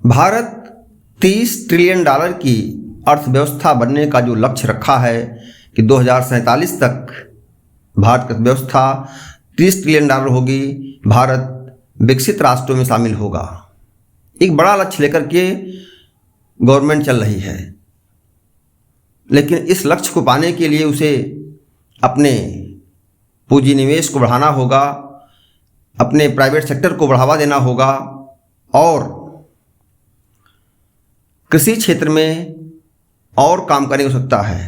Bharat 30 trillion dollar की अर्थव्यवस्था बनने का जो लक्ष्य रखा है कि 2047 तक भारत की अर्थव्यवस्था 30 ट्रिलियन डॉलर होगी, भारत विकसित राष्ट्रों में शामिल होगा। एक बड़ा लक्ष्य लेकर के गवर्नमेंट चल रही है, लेकिन इस लक्ष्य को पाने के लिए उसे अपने पूंजी निवेश को बढ़ाना होगा, अपने प्राइवेट सेक्टर को बढ़ावा देना होगा और कृषि क्षेत्र में और काम करने की आवश्यकता है।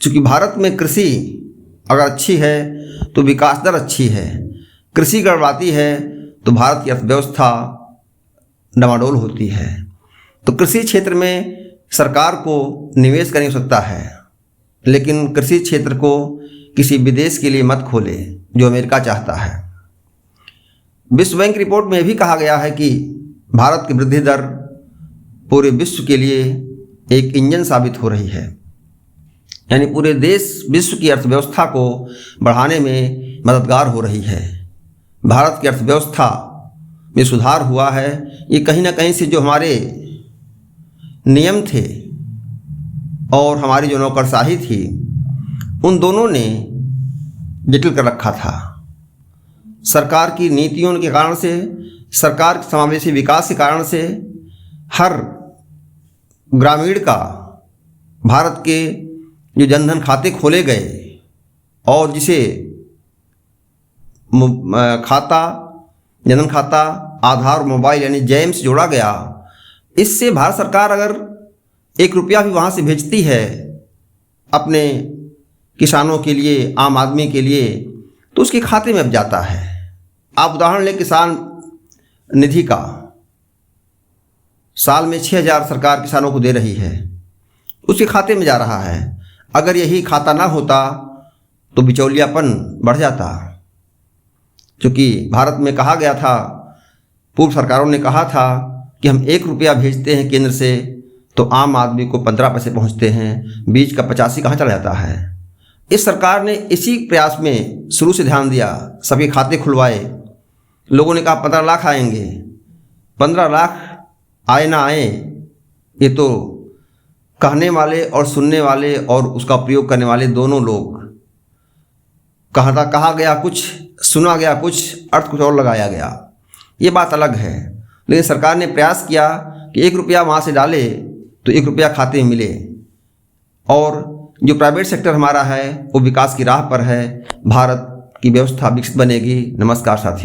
क्योंकि भारत में कृषि अगर अच्छी है तो विकास दर अच्छी है, कृषि गड़बड़ाती है तो भारत की अर्थव्यवस्था डमाडोल होती है। तो कृषि क्षेत्र में सरकार को निवेश करने की आवश्यकता है, लेकिन कृषि क्षेत्र को किसी विदेश के लिए मत खोले जो अमेरिका चाहता है। विश्व बैंक रिपोर्ट में भी कहा गया है कि भारत की वृद्धि दर पूरे विश्व के लिए एक इंजन साबित हो रही है, यानी पूरे देश विश्व की अर्थव्यवस्था को बढ़ाने में मददगार हो रही है। भारत की अर्थव्यवस्था में सुधार हुआ है। ये कहीं ना कहीं से जो हमारे नियम थे और हमारी जो नौकरशाही थी, उन दोनों ने जटिल कर रखा था। सरकार की नीतियों के कारण से, सरकार के समावेशी विकास के कारण से हर ग्रामीण का भारत के जो जनधन खाते खोले गए और जिसे जनधन खाता, आधार, मोबाइल यानी जैम से जोड़ा गया, इससे भारत सरकार अगर 1 रुपया भी वहाँ से भेजती है अपने किसानों के लिए, आम आदमी के लिए, तो उसके खाते में अब जाता है। आप उदाहरण लें किसान निधि का, साल में 6,000 सरकार किसानों को दे रही है, उसके खाते में जा रहा है। अगर यही खाता ना होता तो बिचौलियापन बढ़ जाता। क्योंकि भारत में कहा गया था, पूर्व सरकारों ने कहा था कि हम 1 रुपया भेजते हैं केंद्र से तो आम आदमी को 15 पैसे पहुँचते हैं, बीच का 85 कहाँ चला जाता है। इस सरकार ने इसी प्रयास में शुरू से ध्यान दिया, सभी खाते खुलवाए। लोगों ने कहा 15 लाख आएंगे। 15 लाख आए ना आए, ये तो कहने वाले और सुनने वाले और उसका प्रयोग करने वाले दोनों लोग, कहा गया कुछ, सुना गया कुछ, अर्थ कुछ और लगाया गया, ये बात अलग है। लेकिन सरकार ने प्रयास किया कि 1 रुपया वहाँ से डाले तो 1 रुपया खाते में मिले, और जो प्राइवेट सेक्टर हमारा है वो विकास की राह पर है। भारत की व्यवस्था विकसित बनेगी। नमस्कार साथियों।